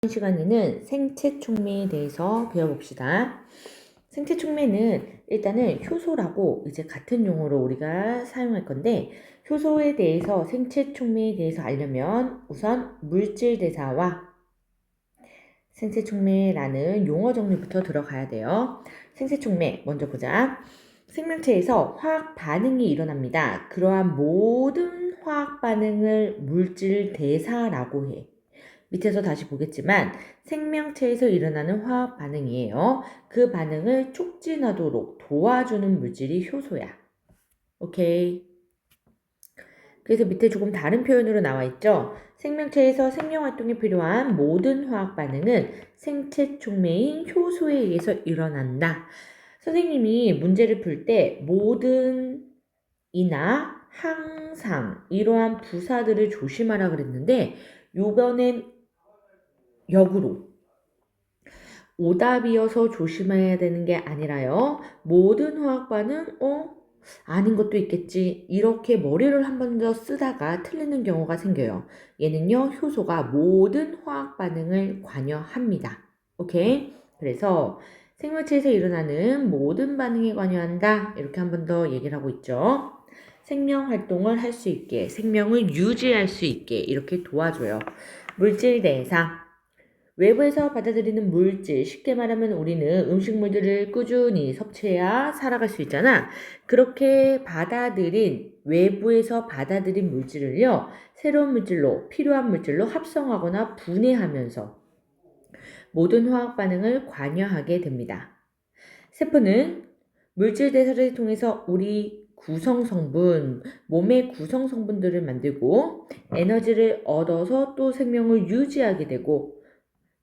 이번 시간에는 생체 촉매에 대해서 배워봅시다. 생체 촉매는 일단은 효소라고 이제 같은 용어로 우리가 사용할 건데, 효소에 대해서 생체 촉매에 대해서 알려면 우선 물질 대사와 생체 촉매라는 용어 정리부터 들어가야 돼요. 생체 촉매 먼저 보자. 생명체에서 화학 반응이 일어납니다. 그러한 모든 화학 반응을 물질 대사라고 해. 밑에서 다시 보겠지만 생명체에서 일어나는 화학 반응이에요. 그 반응을 촉진하도록 도와주는 물질이 효소야. 오케이. 그래서 밑에 조금 다른 표현으로 나와 있죠. 생명체에서 생명활동에 필요한 모든 화학 반응은 생체 촉매인 효소에 의해서 일어난다. 선생님이 문제를 풀 때 모든 이나 항상 이러한 부사들을 조심하라 그랬는데 요번엔 역으로 오답이어서 조심해야 되는 게 아니라요. 모든 화학 반응, 아닌 것도 있겠지. 이렇게 머리를 한 번 더 쓰다가 틀리는 경우가 생겨요. 얘는요, 효소가 모든 화학 반응을 관여합니다. 오케이? 그래서 생물체에서 일어나는 모든 반응에 관여한다. 이렇게 한 번 더 얘기를 하고 있죠. 생명 활동을 할 수 있게, 생명을 유지할 수 있게 이렇게 도와줘요. 물질 대사. 외부에서 받아들이는 물질, 쉽게 말하면 우리는 음식물들을 꾸준히 섭취해야 살아갈 수 있잖아. 그렇게 외부에서 받아들인 물질을요, 새로운 물질로, 필요한 물질로 합성하거나 분해하면서 모든 화학 반응을 관여하게 됩니다. 세포는 물질 대사를 통해서 우리 몸의 구성 성분들을 만들고 에너지를 얻어서 또 생명을 유지하게 되고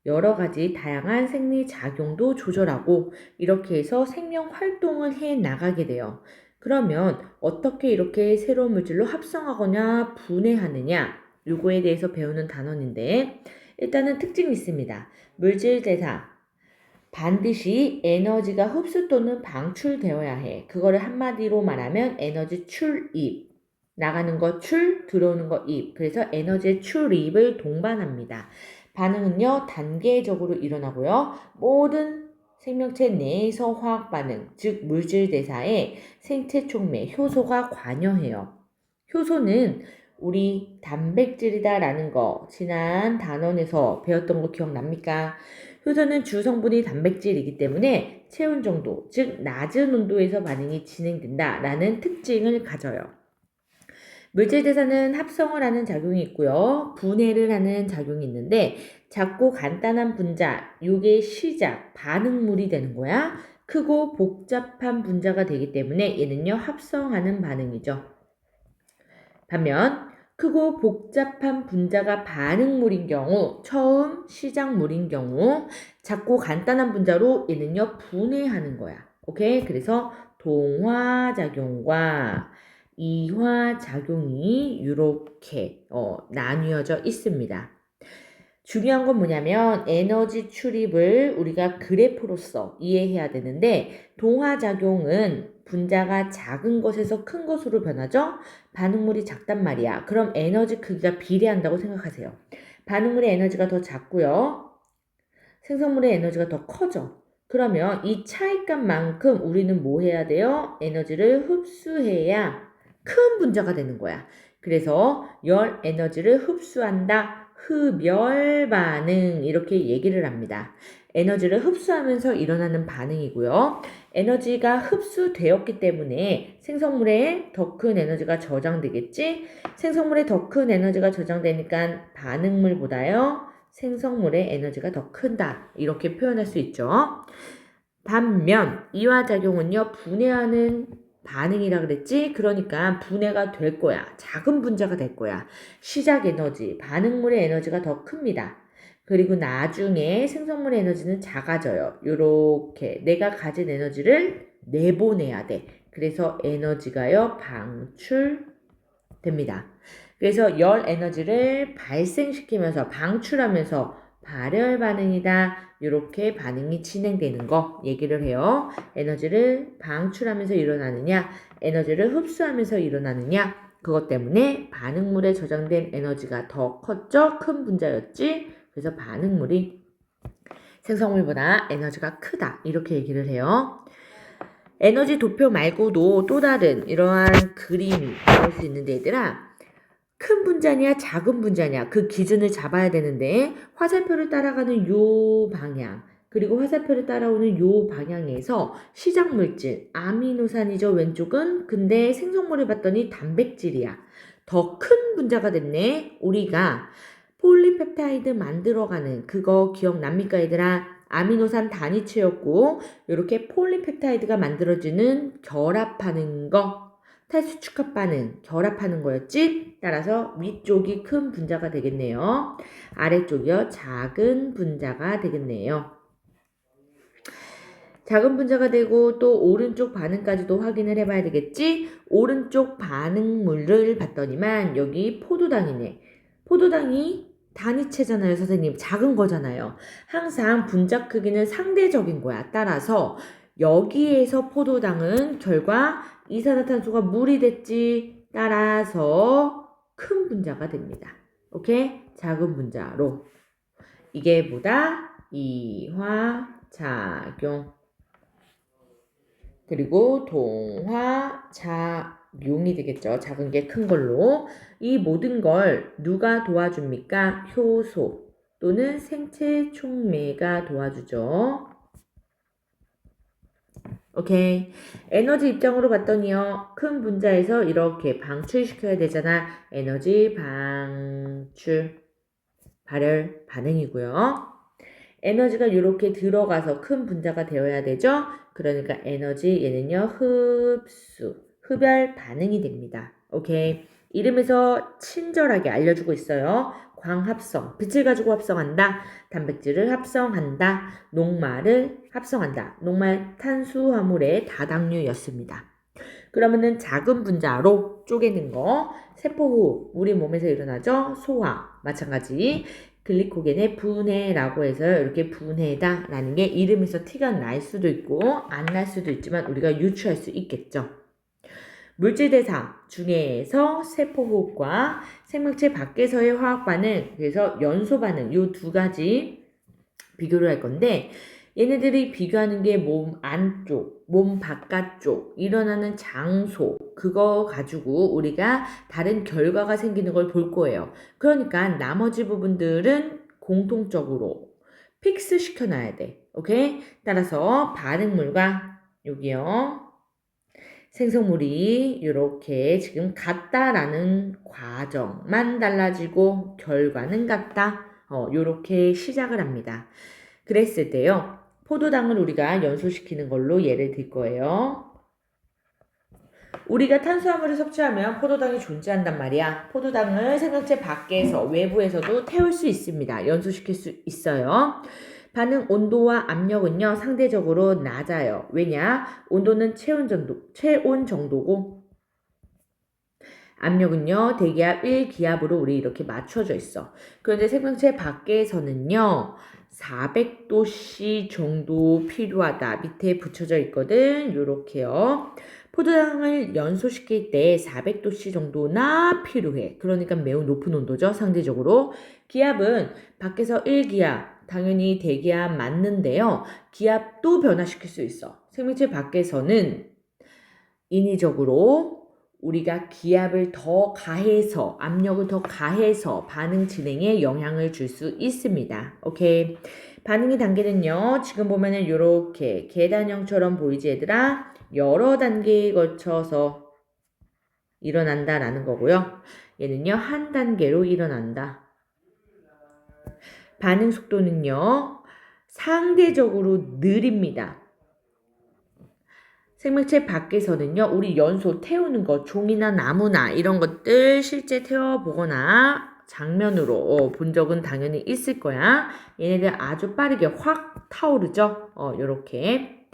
여러 가지 다양한 생리 작용도 조절하고 이렇게 해서 생명 활동을 해 나가게 돼요. 그러면 어떻게 이렇게 새로운 물질로 합성하거나 분해하느냐? 요거에 대해서 배우는 단원인데 일단은 특징이 있습니다. 물질 대사. 반드시 에너지가 흡수 또는 방출되어야 해. 그거를 한마디로 말하면 에너지 출입. 나가는 거 출, 들어오는 거 입. 그래서 에너지의 출입을 동반합니다. 반응은요, 단계적으로 일어나고요. 모든 생명체 내에서 화학 반응, 즉 물질 대사에 생체 촉매, 효소가 관여해요. 효소는 우리 단백질이다라는 거 지난 단원에서 배웠던 거 기억납니까? 효소는 주성분이 단백질이기 때문에 체온 정도, 즉 낮은 온도에서 반응이 진행된다라는 특징을 가져요. 물질 대사는 합성을 하는 작용이 있고요. 분해를 하는 작용이 있는데 작고 간단한 분자, 요게 시작, 반응물이 되는 거야. 크고 복잡한 분자가 되기 때문에 얘는요, 합성하는 반응이죠. 반면 크고 복잡한 분자가 반응물인 경우, 처음 시작물인 경우 작고 간단한 분자로 얘는요, 분해하는 거야. 오케이? 그래서 동화작용과 이화작용이 이렇게 나뉘어져 있습니다. 중요한 건 뭐냐면 에너지 출입을 우리가 그래프로서 이해해야 되는데 동화작용은 분자가 작은 것에서 큰 것으로 변하죠? 반응물이 작단 말이야. 그럼 에너지 크기가 비례한다고 생각하세요. 반응물의 에너지가 더 작고요. 생성물의 에너지가 더 커져. 그러면 이 차이값만큼 우리는 뭐 해야 돼요? 에너지를 흡수해야 큰 분자가 되는 거야. 그래서 열 에너지를 흡수한다. 흡열 반응 이렇게 얘기를 합니다. 에너지를 흡수하면서 일어나는 반응이고요. 에너지가 흡수되었기 때문에 생성물에 더 큰 에너지가 저장되겠지? 생성물에 더 큰 에너지가 저장되니까 반응물보다요. 생성물의 에너지가 더 큰다. 이렇게 표현할 수 있죠. 반면 이화작용은요. 분해하는 반응이라 그랬지? 그러니까 분해가 될 거야. 작은 분자가 될 거야. 시작 에너지, 반응물의 에너지가 더 큽니다. 그리고 나중에 생성물의 에너지는 작아져요. 요렇게 내가 가진 에너지를 내보내야 돼. 그래서 에너지가요. 방출됩니다. 그래서 열 에너지를 발생시키면서 방출하면서 발열 반응이다. 이렇게 반응이 진행되는 거 얘기를 해요. 에너지를 방출하면서 일어나느냐, 에너지를 흡수하면서 일어나느냐, 그것 때문에 반응물에 저장된 에너지가 더 컸죠? 큰 분자였지? 그래서 반응물이 생성물보다 에너지가 크다. 이렇게 얘기를 해요. 에너지 도표 말고도 또 다른 이러한 그림이 나올 수 있는데 얘들아, 큰 분자냐 작은 분자냐 그 기준을 잡아야 되는데 화살표를 따라가는 요 방향 그리고 화살표를 따라오는 요 방향에서 시작 물질 아미노산이죠. 왼쪽은. 근데 생성물을 봤더니 단백질이야. 더 큰 분자가 됐네. 우리가 폴리펩타이드 만들어가는 그거 기억납니까 얘들아? 아미노산 단위체였고 이렇게 폴리펩타이드가 만들어지는 결합하는 거 탈수축합 반응, 결합하는 거였지? 따라서 위쪽이 큰 분자가 되겠네요. 아래쪽이요, 작은 분자가 되겠네요. 작은 분자가 되고 또 오른쪽 반응까지도 확인을 해봐야 되겠지? 오른쪽 반응물을 봤더니만 여기 포도당이네. 포도당이 단위체잖아요, 선생님. 작은 거잖아요. 항상 분자 크기는 상대적인 거야. 따라서 여기에서 포도당은 결과 이산화탄소가 물이 됐지. 따라서 큰 분자가 됩니다. 오케이? 작은 분자로. 이게 뭐다? 이화작용. 그리고 동화작용이 되겠죠. 작은 게 큰 걸로. 이 모든 걸 누가 도와줍니까? 효소 또는 생체 촉매가 도와주죠. 오케이. 에너지 입장으로 봤더니요. 큰 분자에서 이렇게 방출시켜야 되잖아. 에너지 방출, 발열, 반응이고요. 에너지가 이렇게 들어가서 큰 분자가 되어야 되죠. 그러니까 에너지 얘는요. 흡수, 흡열 반응이 됩니다. 오케이. 이름에서 친절하게 알려주고 있어요. 광합성, 빛을 가지고 합성한다. 단백질을 합성한다. 녹말을 합성한다. 녹말 탄수화물의 다당류였습니다. 그러면은 작은 분자로 쪼개는 거, 세포 후 우리 몸에서 일어나죠. 소화, 마찬가지. 글리코겐의 분해라고 해서 이렇게 분해다 라는 게 이름에서 티가 날 수도 있고 안 날 수도 있지만 우리가 유추할 수 있겠죠. 물질 대상 중에서 세포 호흡과 생명체 밖에서의 화학 반응, 그래서 연소 반응 이 두 가지 비교를 할 건데 얘네들이 비교하는 게 몸 안쪽, 몸 바깥쪽, 일어나는 장소 그거 가지고 우리가 다른 결과가 생기는 걸 볼 거예요. 그러니까 나머지 부분들은 공통적으로 픽스 시켜놔야 돼. 오케이? 따라서 반응물과 여기요. 생성물이 이렇게 지금 같다라는 과정만 달라지고 결과는 같다. 이렇게 시작을 합니다. 그랬을 때요. 포도당을 우리가 연소시키는 걸로 예를 들 거예요. 우리가 탄수화물을 섭취하면 포도당이 존재한단 말이야. 포도당을 생명체 밖에서 외부에서도 태울 수 있습니다. 연소시킬 수 있어요. 반응 온도와 압력은요 상대적으로 낮아요. 왜냐? 온도는 체온 정도고 압력은요 대기압 1기압으로 우리 이렇게 맞춰져 있어. 그런데 생명체 밖에서는요 400도씨 정도 필요하다. 밑에 붙여져 있거든. 요렇게요. 포도당을 연소시킬 때 400도씨 정도나 필요해. 그러니까 매우 높은 온도죠. 상대적으로. 기압은 밖에서 1기압. 당연히 대기압 맞는데요. 기압도 변화시킬 수 있어. 생명체 밖에서는 인위적으로 우리가 기압을 더 가해서 압력을 더 가해서 반응 진행에 영향을 줄 수 있습니다. 오케이. 반응의 단계는요. 지금 보면은 이렇게 계단형처럼 보이지 얘들아? 여러 단계에 걸쳐서 일어난다라는 거고요. 얘는요. 한 단계로 일어난다. 반응 속도는요. 상대적으로 느립니다. 생명체 밖에서는요. 우리 연소 태우는 거 종이나 나무나 이런 것들 실제 태워보거나 장면으로 본 적은 당연히 있을 거야. 얘네들 아주 빠르게 확 타오르죠. 요렇게.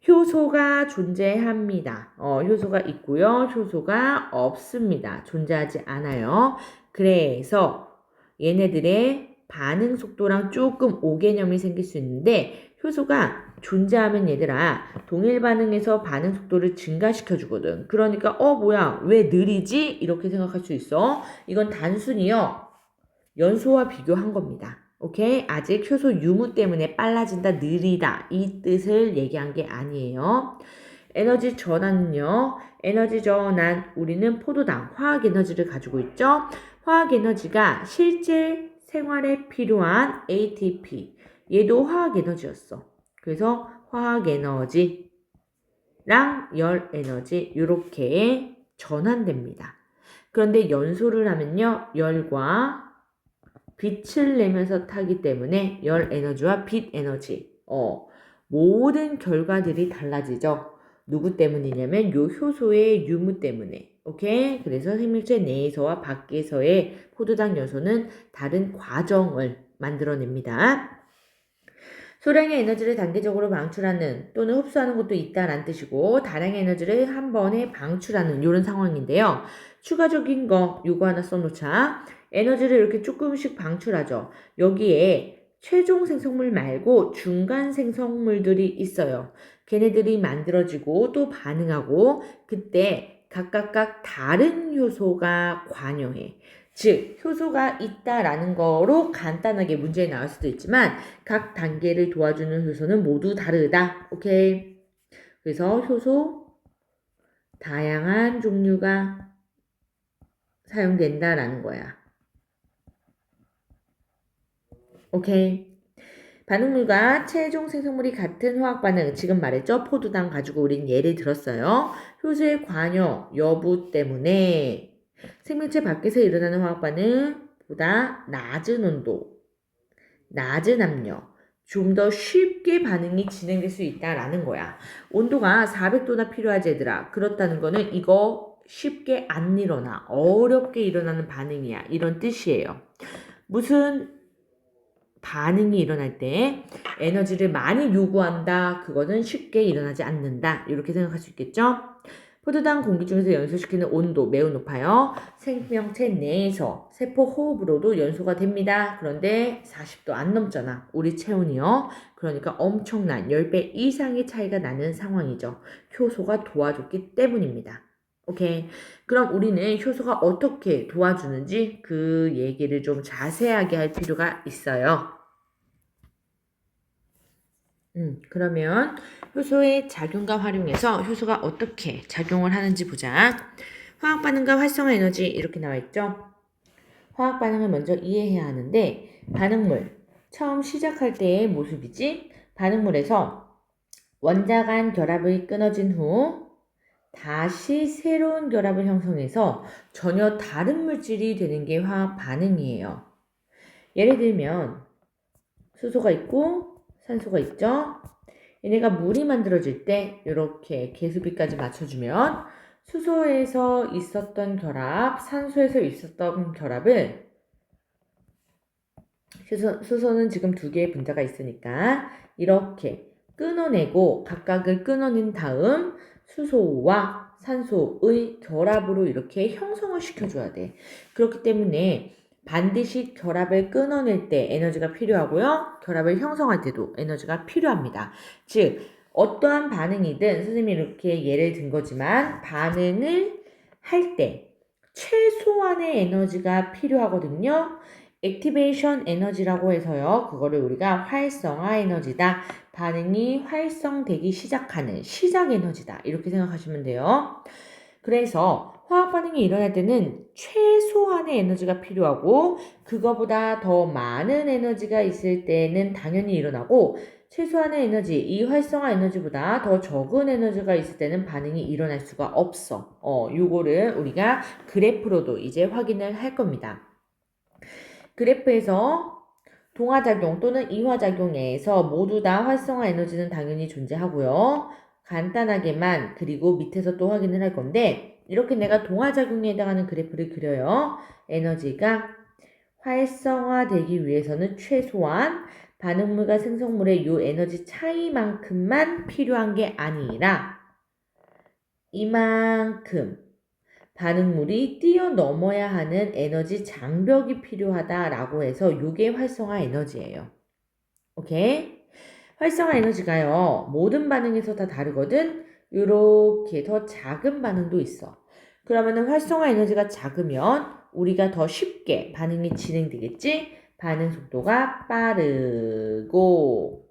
효소가 존재합니다. 효소가 있고요. 효소가 없습니다. 존재하지 않아요. 그래서 얘네들의 반응 속도랑 조금 오개념이 생길 수 있는데 효소가 존재하면 얘들아 동일 반응에서 반응 속도를 증가시켜 주거든. 그러니까 뭐야 왜 느리지? 이렇게 생각할 수 있어. 이건 단순히요 연소와 비교한 겁니다. 오케이? 아직 효소 유무 때문에 빨라진다, 느리다 이 뜻을 얘기한 게 아니에요. 에너지 전환은요. 에너지 전환 우리는 포도당 화학 에너지를 가지고 있죠. 화학 에너지가 실제 생활에 필요한 ATP 얘도 화학 에너지였어. 그래서 화학 에너지랑 열 에너지 이렇게 전환됩니다. 그런데 연소를 하면요. 열과 빛을 내면서 타기 때문에 열 에너지와 빛 에너지 모든 결과들이 달라지죠. 누구 때문이냐면 요 효소의 유무 때문에. 오케이? 그래서 생명체 내에서와 밖에서의 포도당 요소는 다른 과정을 만들어냅니다. 소량의 에너지를 단계적으로 방출하는 또는 흡수하는 것도 있다라는 뜻이고 다량의 에너지를 한 번에 방출하는 이런 상황인데요. 추가적인 거 요거 하나 써놓자. 에너지를 이렇게 조금씩 방출하죠. 여기에 최종 생성물 말고 중간 생성물들이 있어요. 걔네들이 만들어지고 또 반응하고 그때 각각 다른 효소가 관여해. 즉 효소가 있다라는 거로 간단하게 문제에 나올 수도 있지만 각 단계를 도와주는 효소는 모두 다르다. 오케이. 그래서 효소 다양한 종류가 사용된다라는 거야. 오케이. 반응물과 최종 생성물이 같은 화학 반응, 지금 말했죠? 포도당 가지고 우린 예를 들었어요. 효소의 관여 여부 때문에 생명체 밖에서 일어나는 화학 반응보다 낮은 온도, 낮은 압력, 좀 더 쉽게 반응이 진행될 수 있다라는 거야. 온도가 400도나 필요하지 얘들아. 그렇다는 거는 이거 쉽게 안 일어나. 어렵게 일어나는 반응이야. 이런 뜻이에요. 무슨 반응이 일어날 때 에너지를 많이 요구한다. 그거는 쉽게 일어나지 않는다. 이렇게 생각할 수 있겠죠? 포도당 공기 중에서 연소시키는 온도 매우 높아요. 생명체 내에서 세포 호흡으로도 연소가 됩니다. 그런데 40도 안 넘잖아. 우리 체온이요. 그러니까 엄청난 10배 이상의 차이가 나는 상황이죠. 효소가 도와줬기 때문입니다. 오케이. 그럼 우리는 효소가 어떻게 도와주는지 그 얘기를 좀 자세하게 할 필요가 있어요. 그러면 효소의 작용과 활용해서 효소가 어떻게 작용을 하는지 보자. 화학 반응과 활성화 에너지 이렇게 나와 있죠. 화학 반응을 먼저 이해해야 하는데 반응물 처음 시작할 때의 모습이지. 반응물에서 원자 간 결합이 끊어진 후 다시 새로운 결합을 형성해서 전혀 다른 물질이 되는 게 화학 반응이에요. 예를 들면 수소가 있고 산소가 있죠. 얘네가 물이 만들어질 때 이렇게 계수비까지 맞춰주면 수소에서 있었던 결합, 산소에서 있었던 결합을 수소는 지금 두 개의 분자가 있으니까 이렇게 끊어내고 각각을 끊어낸 다음 수소와 산소의 결합으로 이렇게 형성을 시켜줘야 돼. 그렇기 때문에 반드시 결합을 끊어낼 때 에너지가 필요하고요. 결합을 형성할 때도 에너지가 필요합니다. 즉 어떠한 반응이든 선생님이 이렇게 예를 든 거지만 반응을 할 때 최소한의 에너지가 필요하거든요. 액티베이션 에너지라고 해서요. 그거를 우리가 활성화 에너지다. 반응이 활성되기 시작하는 시작 에너지다. 이렇게 생각하시면 돼요. 그래서 화학 반응이 일어날 때는 최소한의 에너지가 필요하고 그거보다 더 많은 에너지가 있을 때는 당연히 일어나고 최소한의 에너지, 이 활성화 에너지보다 더 적은 에너지가 있을 때는 반응이 일어날 수가 없어. 요거를 우리가 그래프로도 이제 확인을 할 겁니다. 그래프에서 동화작용 또는 이화작용에서 모두 다 활성화 에너지는 당연히 존재하고요. 간단하게만 그리고 밑에서 또 확인을 할 건데 이렇게 내가 동화작용에 해당하는 그래프를 그려요. 에너지가 활성화되기 위해서는 최소한 반응물과 생성물의 이 에너지 차이만큼만 필요한 게 아니라 이만큼 반응물이 뛰어넘어야 하는 에너지 장벽이 필요하다라고 해서 이게 활성화 에너지예요. 오케이? 활성화 에너지가요. 모든 반응에서 다 다르거든. 이렇게 더 작은 반응도 있어. 그러면은 활성화 에너지가 작으면 우리가 더 쉽게 반응이 진행되겠지? 반응 속도가 빠르고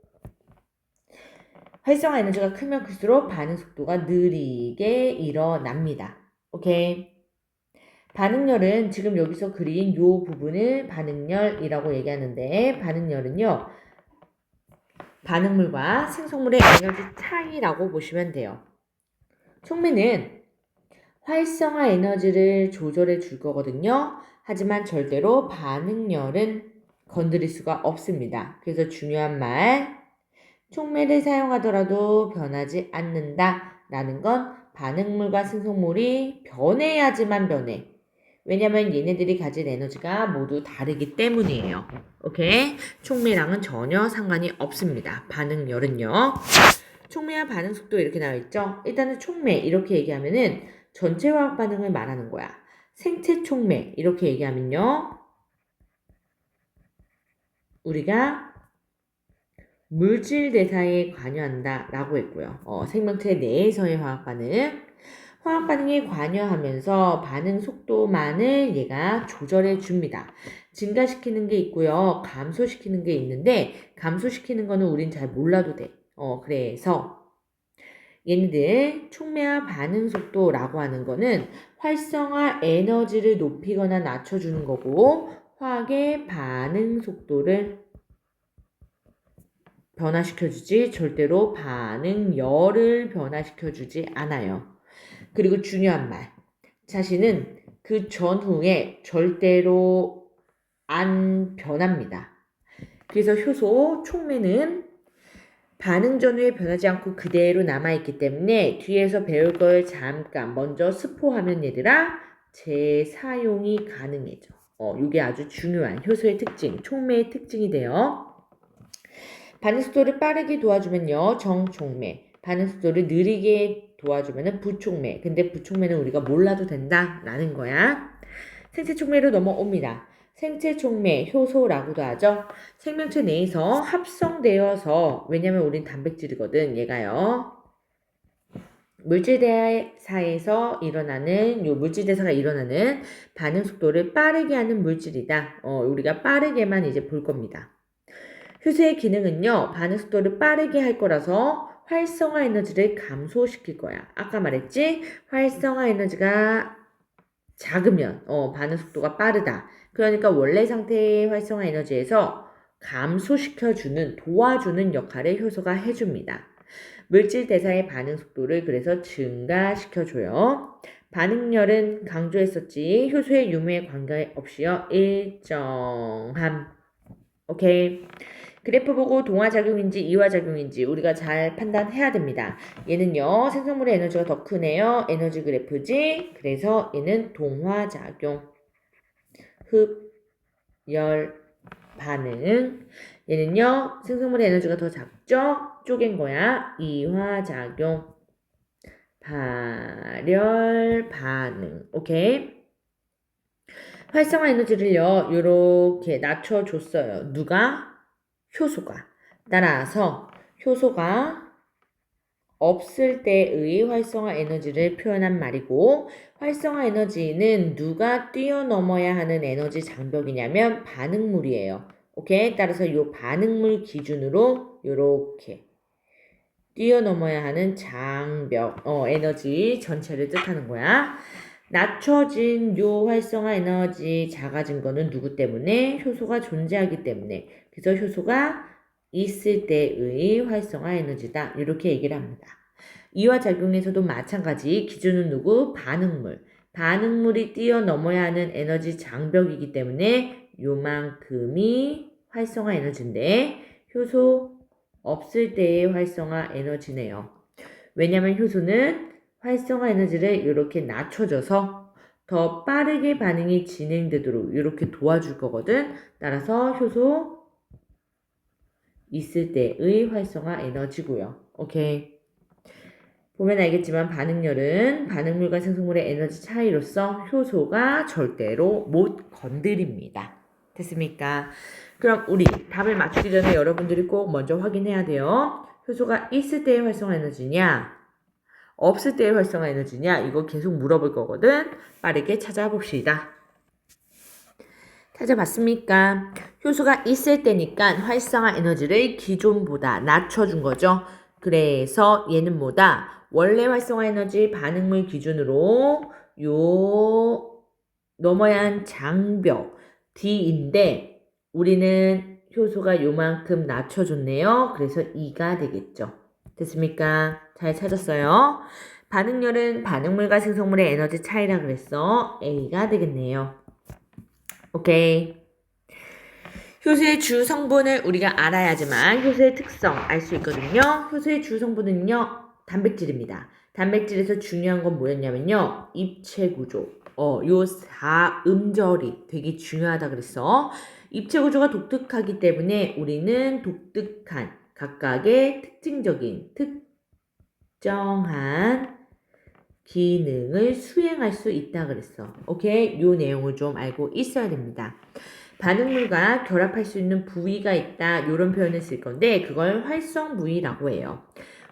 활성화 에너지가 크면 클수록 반응 속도가 느리게 일어납니다. 오케이. 반응열은 지금 여기서 그린 이 부분을 반응열이라고 얘기하는데 반응열은요. 반응물과 생성물의 에너지 차이라고 보시면 돼요. 촉매는 활성화 에너지를 조절해 줄 거거든요. 하지만 절대로 반응열은 건드릴 수가 없습니다. 그래서 중요한 말, 촉매를 사용하더라도 변하지 않는다 라는 건 반응물과 생성물이 변해야지만 변해. 왜냐면 얘네들이 가진 에너지가 모두 다르기 때문이에요. 오케이? 촉매랑은 전혀 상관이 없습니다. 반응열은요. 촉매와 반응 속도 이렇게 나와 있죠? 일단은 촉매 이렇게 얘기하면은 전체 화학 반응을 말하는 거야. 생체 촉매 이렇게 얘기하면요. 우리가 물질 대사에 관여한다 라고 했고요. 생명체 내에서의 화학 반응. 화학 반응에 관여하면서 반응 속도만을 얘가 조절해 줍니다. 증가시키는 게 있고요. 감소시키는 게 있는데 감소시키는 거는 우린 잘 몰라도 돼. 그래서 얘네들 촉매와 반응 속도라고 하는 거는 활성화 에너지를 높이거나 낮춰주는 거고 화학의 반응 속도를 변화시켜주지 절대로 반응열을 변화시켜주지 않아요. 그리고 중요한 말. 자신은 그 전후에 절대로 안 변합니다. 그래서 효소 촉매는 반응 전후에 변하지 않고 그대로 남아있기 때문에 뒤에서 배울 걸 잠깐 먼저 스포하면 얘들아 재사용이 가능해져. 이게 아주 중요한 효소의 특징, 촉매의 특징이 돼요. 반응 속도를 빠르게 도와주면요 정촉매, 반응 속도를 느리게 도와주면 부촉매. 근데 부촉매는 우리가 몰라도 된다라는 거야. 생체 촉매로 넘어옵니다. 생체 촉매, 효소라고도 하죠. 생명체 내에서 합성되어서, 왜냐면 우린 단백질이거든, 얘가요. 물질대사에서 일어나는, 요 물질대사가 일어나는 반응 속도를 빠르게 하는 물질이다. 우리가 빠르게만 이제 볼 겁니다. 효소의 기능은요, 반응 속도를 빠르게 할 거라서 활성화 에너지를 감소시킬 거야. 아까 말했지? 활성화 에너지가 작으면 반응 속도가 빠르다. 그러니까 원래 상태의 활성화 에너지에서 감소시켜주는, 도와주는 역할을 효소가 해줍니다. 물질 대사의 반응 속도를 그래서 증가시켜줘요. 반응열은 강조했었지. 효소의 유무에 관계없이요. 일정함. 오케이. 그래프 보고 동화작용인지 이화작용인지 우리가 잘 판단해야 됩니다. 얘는요. 생성물의 에너지가 더 크네요. 에너지 그래프지. 그래서 얘는 동화작용. 흡, 열, 반응. 얘는요. 생성물의 에너지가 더 작죠? 쪼갠 거야. 이화작용. 발열, 반응. 오케이? 활성화 에너지를요. 요렇게 낮춰줬어요. 누가? 효소가. 따라서 효소가 없을 때의 활성화 에너지를 표현한 말이고 활성화 에너지는 누가 뛰어넘어야 하는 에너지 장벽이냐면 반응물이에요. 오케이? 따라서 이 반응물 기준으로 이렇게 뛰어넘어야 하는 장벽, 에너지 전체를 뜻하는 거야. 낮춰진 요 활성화 에너지 작아진 거는 누구 때문에? 효소가 존재하기 때문에. 그래서 효소가 있을 때의 활성화 에너지다. 이렇게 얘기를 합니다. 이화작용에서도 마찬가지. 기준은 누구? 반응물. 반응물이 뛰어넘어야 하는 에너지 장벽이기 때문에 요만큼이 활성화 에너지인데 효소 없을 때의 활성화 에너지네요. 왜냐면 효소는 활성화 에너지를 이렇게 낮춰줘서 더 빠르게 반응이 진행되도록 이렇게 도와줄 거거든. 따라서 효소 있을 때의 활성화 에너지고요. 오케이. 보면 알겠지만 반응열은 반응물과 생성물의 에너지 차이로서 효소가 절대로 못 건드립니다. 됐습니까? 그럼 우리 답을 맞추기 전에 여러분들이 꼭 먼저 확인해야 돼요. 효소가 있을 때의 활성화 에너지냐? 없을 때의 활성화 에너지냐? 이거 계속 물어볼 거거든. 빠르게 찾아봅시다. 찾아봤습니까? 효소가 있을 때니까 활성화 에너지를 기존보다 낮춰준 거죠. 그래서 얘는 뭐다? 원래 활성화 에너지 반응물 기준으로 요 넘어야 한 장벽 D인데 우리는 효소가 요만큼 낮춰줬네요. 그래서 E가 되겠죠. 됐습니까? 잘 찾았어요. 반응열은 반응물과 생성물의 에너지 차이라 그랬어. A가 되겠네요. 오케이. 효소의 주 성분을 우리가 알아야지만 효소의 특성 알 수 있거든요. 효소의 주 성분은요, 단백질입니다. 단백질에서 중요한 건 뭐였냐면요, 입체 구조. 요 4음절이 되게 중요하다 그랬어. 입체 구조가 독특하기 때문에 우리는 독특한 각각의 특징적인 특정한 기능을 수행할 수 있다 그랬어. 오케이? 요 내용을 좀 알고 있어야 됩니다. 반응물과 결합할 수 있는 부위가 있다. 이런 표현을 쓸 건데 그걸 활성 부위라고 해요.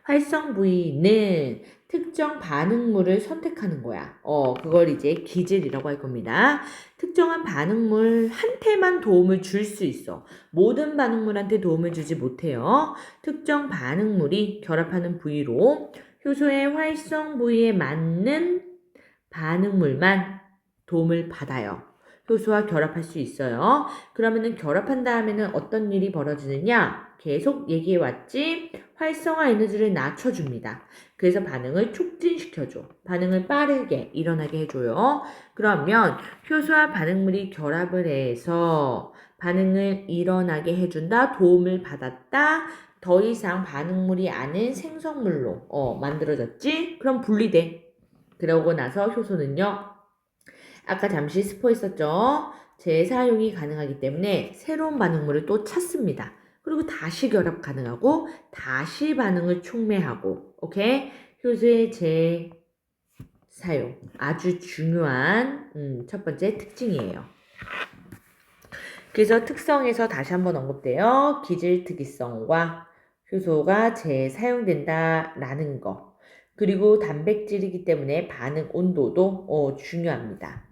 활성 부위는 특정 반응물을 선택하는 거야. 그걸 이제 기질이라고 할 겁니다. 특정한 반응물 한테만 도움을 줄 수 있어. 모든 반응물한테 도움을 주지 못해요. 특정 반응물이 결합하는 부위로 효소의 활성 부위에 맞는 반응물만 도움을 받아요. 효소와 결합할 수 있어요. 그러면은 결합한 다음에는 어떤 일이 벌어지느냐? 계속 얘기해왔지? 활성화 에너지를 낮춰줍니다. 그래서 반응을 촉진시켜줘. 반응을 빠르게 일어나게 해줘요. 그러면 효소와 반응물이 결합을 해서 반응을 일어나게 해준다. 도움을 받았다. 더 이상 반응물이 아닌 생성물로 만들어졌지? 그럼 분리돼. 그러고 나서 효소는요. 아까 잠시 스포했었죠. 재사용이 가능하기 때문에 새로운 반응물을 또 찾습니다. 그리고 다시 결합 가능하고 다시 반응을 촉매하고 오케이? 효소의 재사용 아주 중요한 첫 번째 특징이에요. 그래서 특성에서 다시 한번 언급돼요. 기질 특이성과 효소가 재사용된다라는 거. 그리고 단백질이기 때문에 반응 온도도 중요합니다.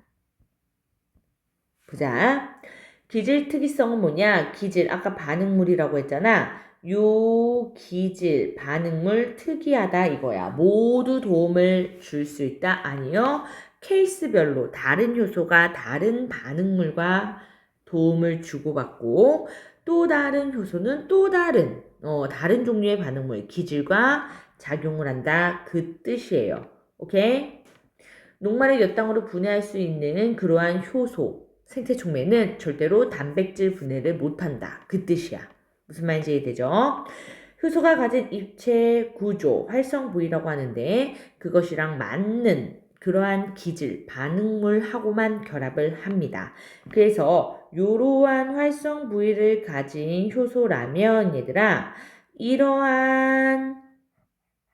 보자. 기질 특이성은 뭐냐? 기질, 아까 반응물이라고 했잖아. 요 기질, 반응물 특이하다 이거야. 모두 도움을 줄 수 있다? 아니요. 케이스별로 다른 효소가 다른 반응물과 도움을 주고받고 또 다른 효소는 또 다른 종류의 반응물, 기질과 작용을 한다. 그 뜻이에요. 오케이? 녹말을 몇 당으로 분해할 수 있는 그러한 효소, 생체 촉매는 절대로 단백질 분해를 못한다. 그 뜻이야. 무슨 말인지 이해되죠? 효소가 가진 입체 구조, 활성 부위라고 하는데 그것이랑 맞는 그러한 기질, 반응물하고만 결합을 합니다. 그래서 이러한 활성 부위를 가진 효소라면 얘들아 이러한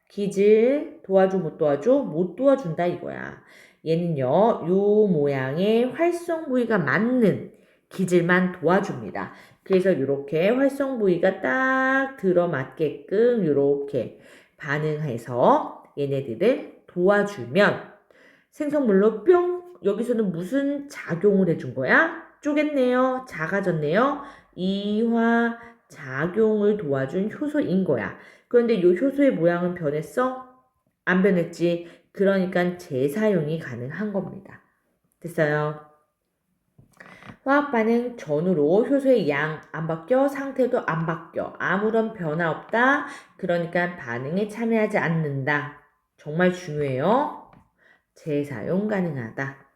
기질 도와줘 못 도와줘? 못 도와준다 이거야. 얘는요 요 모양의 활성 부위가 맞는 기질만 도와줍니다. 그래서 이렇게 활성 부위가 딱 들어맞게끔 이렇게 반응해서 얘네들을 도와주면 생성물로 뿅 여기서는 무슨 작용을 해준 거야? 쪼갰네요. 작아졌네요. 이화 작용을 도와준 효소인 거야. 그런데 이 효소의 모양은 변했어? 안 변했지. 그러니까 재사용이 가능한 겁니다. 됐어요? 화학 반응 전후로 효소의 양 안 바뀌어 상태도 안 바뀌어 아무런 변화 없다. 그러니까 반응에 참여하지 않는다. 정말 중요해요. 재사용 가능하다.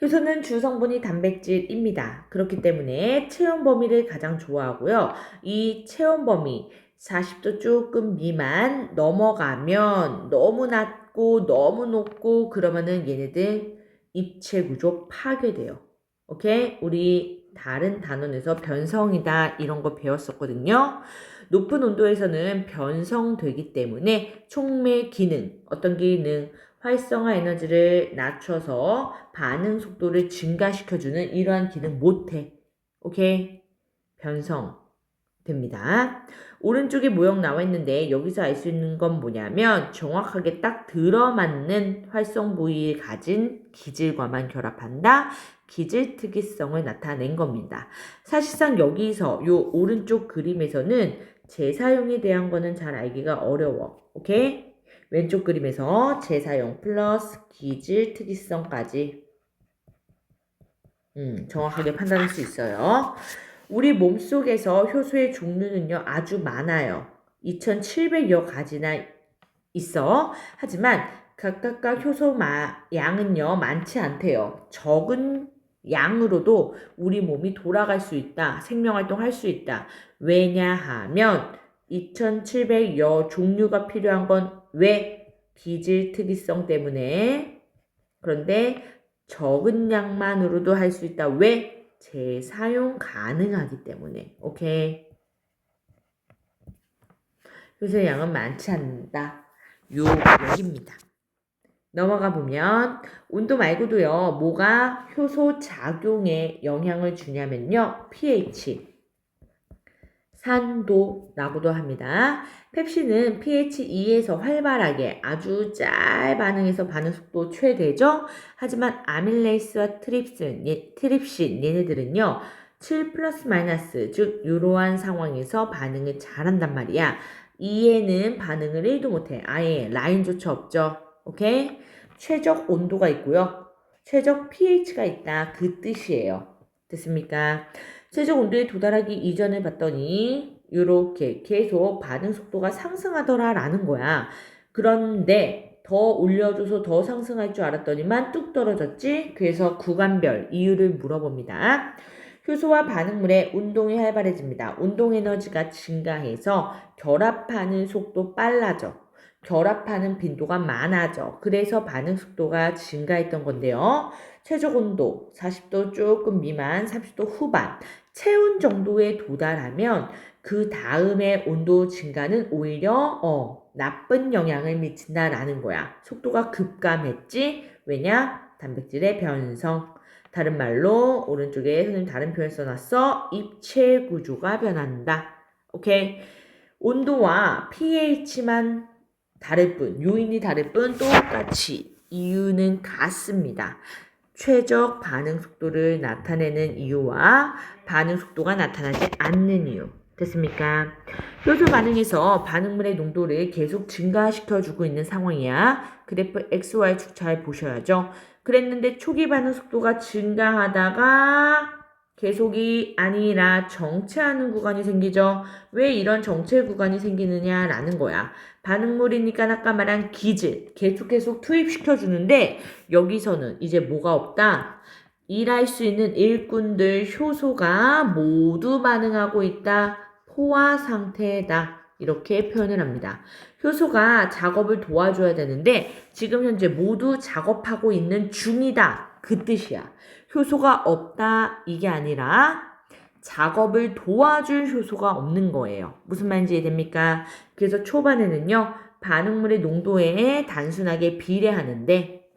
효소는 주 성분이 단백질입니다. 그렇기 때문에 체온 범위를 가장 좋아하고요. 이 체온 범위 40도 조금 미만 넘어가면 너무 낮고 너무 높고 그러면은 얘네들 입체 구조 파괴돼요. 오케이? 우리 다른 단원에서 변성이다 이런 거 배웠었거든요. 높은 온도에서는 변성되기 때문에 촉매 기능, 어떤 기능, 활성화 에너지를 낮춰서 반응 속도를 증가시켜주는 이러한 기능 못해. 오케이? 변성됩니다. 오른쪽에 모형 나와 있는데 여기서 알 수 있는 건 뭐냐면 정확하게 딱 들어맞는 활성 부위를 가진 기질과만 결합한다. 기질특이성을 나타낸 겁니다. 사실상 여기서 요 오른쪽 그림에서는 재사용에 대한 거는 잘 알기가 어려워. 오케이? 왼쪽 그림에서 재사용 플러스 기질특이성까지 정확하게 판단할 수 있어요. 우리 몸속에서 효소의 종류는요, 아주 많아요. 2,700여 가지나 있어. 하지만 각각 효소 양은요, 많지 않대요. 적은 양으로도 우리 몸이 돌아갈 수 있다. 생명활동할 수 있다. 왜냐하면 2,700여 종류가 필요한 건 왜? 기질특이성 때문에. 그런데 적은 양만으로도 할 수 있다. 왜? 재사용 가능하기 때문에. 오케이. 효소의 양은 많지 않다. 요 얘기입니다. 넘어가 보면 온도 말고도요. 뭐가 효소 작용에 영향을 주냐면요. pH, 산도라고도 합니다. 펩신은 pH 2에서 활발하게 아주 짤 반응해서 반응 속도 최대죠. 하지만 아밀레이스와 트립신 얘네들은요. 7 플러스 마이너스 즉 이러한 상황에서 반응을 잘한단 말이야. 2에는 반응을 1도 못해. 아예 라인조차 없죠. 오케이? 최적 온도가 있고요. 최적 pH가 있다. 그 뜻이에요. 됐습니까? 최적 온도에 도달하기 이전에 봤더니 이렇게 계속 반응 속도가 상승하더라 라는 거야. 그런데 더 올려줘서 더 상승할 줄 알았더니만 뚝 떨어졌지? 그래서 구간별 이유를 물어봅니다. 효소와 반응물의 운동이 활발해집니다. 운동 에너지가 증가해서 결합하는 속도 빨라져. 결합하는 빈도가 많아져. 그래서 반응 속도가 증가했던 건데요. 최적 온도 40도 조금 미만, 30도 후반, 체온 정도에 도달하면 그 다음에 온도 증가는 오히려 나쁜 영향을 미친다라는 거야. 속도가 급감했지? 왜냐? 단백질의 변성. 다른 말로 오른쪽에 선생님 다른 표현 써놨어. 입체 구조가 변한다. 오케이? 온도와 pH만 다를 뿐, 요인이 다를 뿐 똑같이 이유는 같습니다. 최적 반응 속도를 나타내는 이유와 반응 속도가 나타나지 않는 이유. 됐습니까? 효소 반응에서 반응물의 농도를 계속 증가시켜주고 있는 상황이야. 그래프 XY축 잘 보셔야죠. 그랬는데 초기 반응 속도가 증가하다가 계속이 아니라 정체하는 구간이 생기죠. 왜 이런 정체 구간이 생기느냐라는 거야. 반응물이니까 아까 말한 기질 계속 투입시켜주는데 여기서는 이제 뭐가 없다? 일할 수 있는 일꾼들 효소가 모두 반응하고 있다. 포화 상태다. 이렇게 표현을 합니다. 효소가 작업을 도와줘야 되는데 지금 현재 모두 작업하고 있는 중이다. 그 뜻이야. 효소가 없다 이게 아니라 작업을 도와줄 효소가 없는 거예요. 무슨 말인지 이해됩니까? 그래서 초반에는요. 반응물의 농도에 단순하게 비례하는데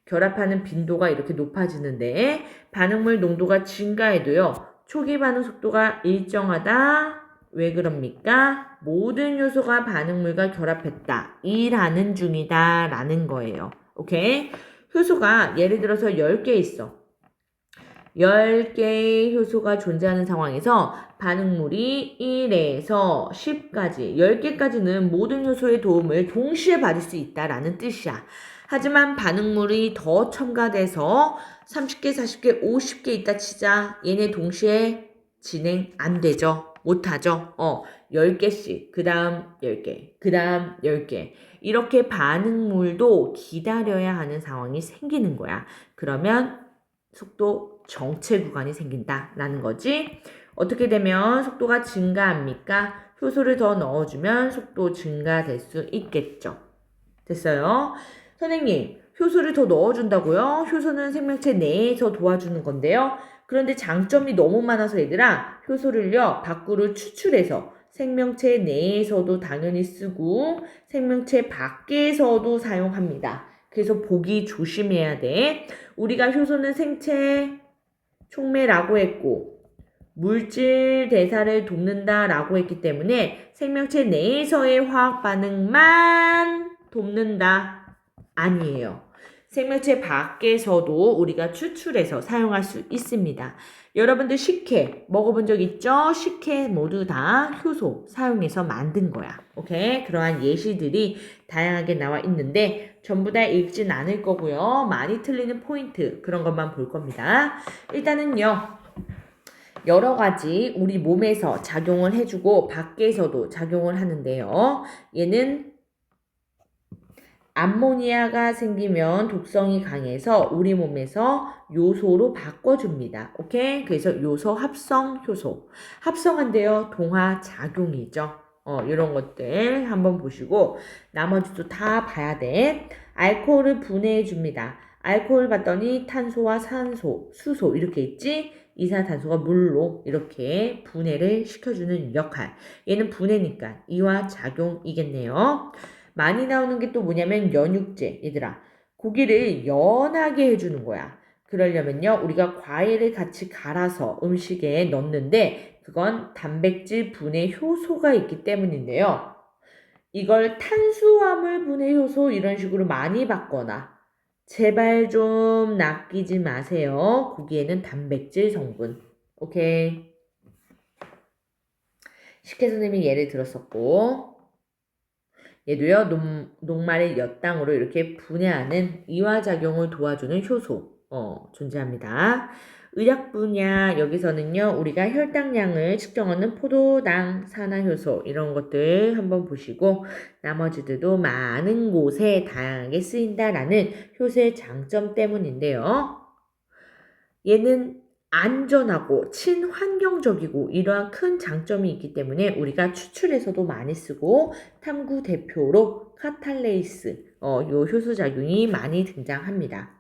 결합하는 빈도가 이렇게 높아지는데 반응물 농도가 증가해도요. 초기 반응 속도가 일정하다. 왜 그럽니까? 모든 요소가 반응물과 결합했다. 일하는 중이다. 라는 거예요. 오케이? 효소가 예를 들어서 10개 있어. 10개의 효소가 존재하는 상황에서 반응물이 1에서 10까지, 10개까지는 모든 효소의 도움을 동시에 받을 수 있다라는 뜻이야. 하지만 반응물이 더 첨가돼서 30개, 40개, 50개 있다 치자. 얘네 동시에 진행 안 되죠. 못하죠. 10개씩, 그 다음 10개, 그 다음 10개. 이렇게 반응물도 기다려야 하는 상황이 생기는 거야. 그러면 속도 정체 구간이 생긴다라는 거지. 어떻게 되면 속도가 증가합니까? 효소를 더 넣어주면 속도 증가될 수 있겠죠. 됐어요? 선생님, 효소를 더 넣어준다고요? 효소는 생명체 내에서 도와주는 건데요. 그런데 장점이 너무 많아서 얘들아, 효소를요, 밖으로 추출해서 생명체 내에서도 당연히 쓰고 생명체 밖에서도 사용합니다. 그래서 보기 조심해야 돼. 우리가 효소는 생체 촉매라고 했고 물질 대사를 돕는다라고 했기 때문에 생명체 내에서의 화학 반응만 돕는다. 아니에요. 생명체 밖에서도 우리가 추출해서 사용할 수 있습니다. 여러분들 식혜 먹어본 적 있죠? 식혜 모두 다 효소 사용해서 만든 거야. 오케이? 그러한 예시들이 다양하게 나와 있는데 전부 다 읽진 않을 거고요. 많이 틀리는 포인트 그런 것만 볼 겁니다. 일단은요. 여러 가지 우리 몸에서 작용을 해주고 밖에서도 작용을 하는데요. 얘는 암모니아가 생기면 독성이 강해서 우리 몸에서 요소로 바꿔줍니다. 오케이? 그래서 요소 합성 효소. 합성한데요. 동화 작용이죠. 이런 것들 한번 보시고 나머지도 다 봐야 돼. 알코올을 분해해 줍니다. 알코올 봤더니 탄소와 산소, 수소 이렇게 있지? 이산화탄소가 물로 이렇게 분해를 시켜주는 역할. 얘는 분해니까 이화작용이겠네요. 많이 나오는 게 또 뭐냐면 연육제. 얘들아, 고기를 연하게 해주는 거야. 그러려면요, 우리가 과일을 같이 갈아서 음식에 넣는데 그건 단백질 분해 효소가 있기 때문인데요. 이걸 탄수화물 분해 효소 이런 식으로 많이 받거나 제발 좀 낚이지 마세요. 고기에는 단백질 성분. 오케이. 식혜 선생님이 예를 들었었고 얘도요, 녹말의 엿당으로 이렇게 분해하는 이화작용을 도와주는 효소, 존재합니다. 의학 분야, 여기서는요, 우리가 혈당량을 측정하는 포도당, 산화효소, 이런 것들 한번 보시고, 나머지들도 많은 곳에 다양하게 쓰인다라는 효소의 장점 때문인데요. 얘는 안전하고 친환경적이고 이러한 큰 장점이 있기 때문에 우리가 추출해서도 많이 쓰고 탐구 대표로 카탈레이스 요 효소작용이 많이 등장합니다.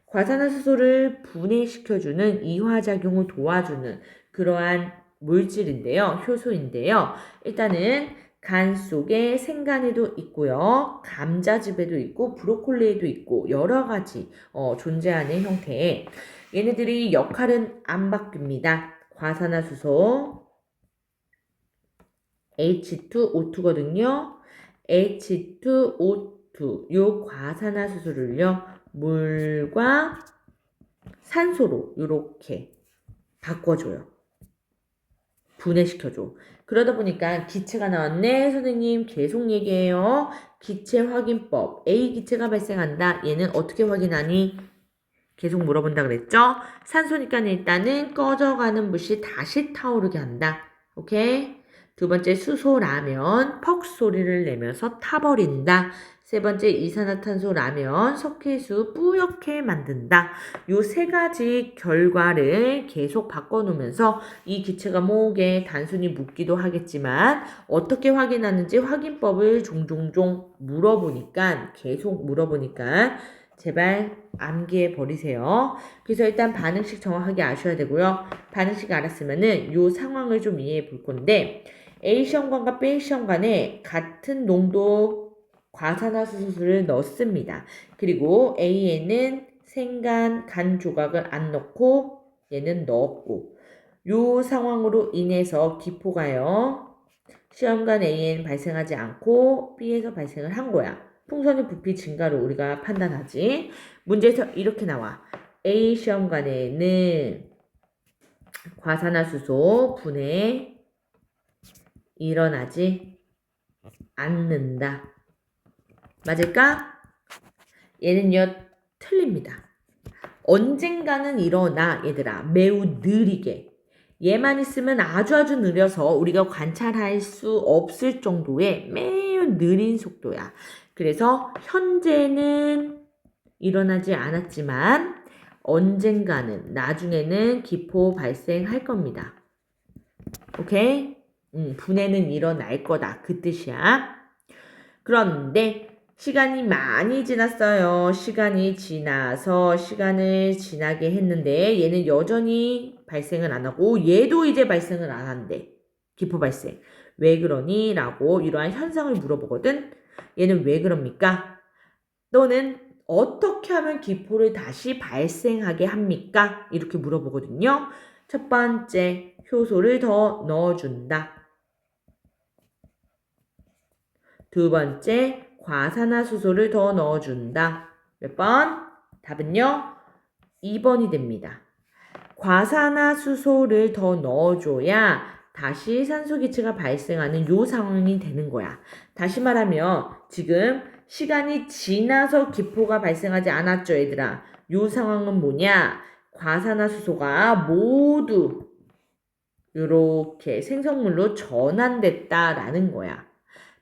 과산화수소를 분해시켜주는 이화작용을 도와주는 그러한 물질인데요. 효소인데요. 일단은 간 속에 생간에도 있고요. 감자즙에도 있고 브로콜리에도 있고 여러 가지 존재하는 형태의 얘네들이 역할은 안 바뀝니다. 과산화수소 H2O2거든요. H2O2 요 과산화수소를요. 물과 산소로 이렇게 바꿔줘요. 분해시켜줘. 그러다 보니까 기체가 나왔네. 선생님 계속 얘기해요. 기체 확인법. A 기체가 발생한다. 얘는 어떻게 확인하니? 계속 물어본다 그랬죠? 산소니까 일단은 꺼져가는 불씨 다시 타오르게 한다. 오케이? 두 번째 수소라면 퍽 소리를 내면서 타버린다. 세 번째 이산화탄소라면 석회수 뿌옇게 만든다. 요 세 가지 결과를 계속 바꿔놓으면서 이 기체가 뭐게 단순히 묻기도 하겠지만 어떻게 확인하는지 확인법을 종종종 물어보니까 계속 물어보니까 제발 암기해 버리세요. 그래서 일단 반응식 정확하게 아셔야 되고요. 반응식 알았으면은 요 상황을 좀 이해해 볼 건데 A 시험관과 B 시험관에 같은 농도 과산화수소를 넣습니다. 그리고 A에는 생간, 간 조각을 안 넣고 얘는 넣었고 요 상황으로 인해서 기포가요. 시험관 A에는 발생하지 않고 B에서 발생을 한 거야. 풍선의 부피 증가로 우리가 판단하지. 문제에서 이렇게 나와. A 시험관에는 과산화수소 분해 일어나지 않는다. 맞을까? 얘는요, 틀립니다. 언젠가는 일어나, 얘들아. 매우 느리게. 얘만 있으면 아주 느려서 우리가 관찰할 수 없을 정도의 매우 느린 속도야. 그래서 현재는 일어나지 않았지만 언젠가는 나중에는 기포 발생할 겁니다. 오케이? 분해는 일어날 거다. 그 뜻이야. 그런데 시간이 많이 지났어요. 시간이 지나서 시간을 지나게 했는데 얘는 여전히 발생을 안 하고 얘도 이제 발생을 안 한대. 기포 발생. 왜 그러니? 라고 이러한 현상을 물어보거든. 얘는 왜 그럽니까? 너는 어떻게 하면 기포를 다시 발생하게 합니까? 이렇게 물어보거든요. 첫 번째, 효소를 더 넣어준다. 두 번째, 과산화수소를 더 넣어준다. 몇 번? 답은요, 2번이 됩니다. 과산화수소를 더 넣어줘야 다시 산소기체가 발생하는 요 상황이 되는 거야. 다시 말하면 지금 시간이 지나서 기포가 발생하지 않았죠, 얘들아. 요 상황은 뭐냐? 과산화수소가 모두 이렇게 생성물로 전환됐다라는 거야.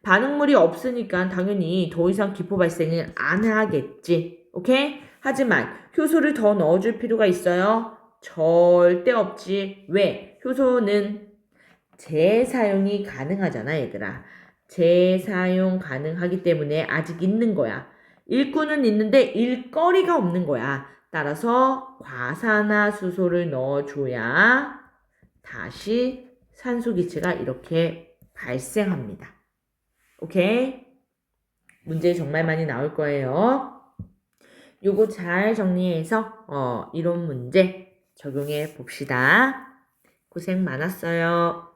반응물이 없으니까 당연히 더 이상 기포 발생을 안 하겠지. 오케이? 하지만 효소를 더 넣어줄 필요가 있어요? 절대 없지. 왜? 효소는 재사용이 가능하잖아, 얘들아. 재사용 가능하기 때문에 아직 있는 거야. 일꾼은 있는데 일거리가 없는 거야. 따라서 과산화수소를 넣어줘야 다시 산소기체가 이렇게 발생합니다. 오케이? 문제 정말 많이 나올 거예요. 요거 잘 정리해서 이론 문제 적용해 봅시다. 고생 많았어요.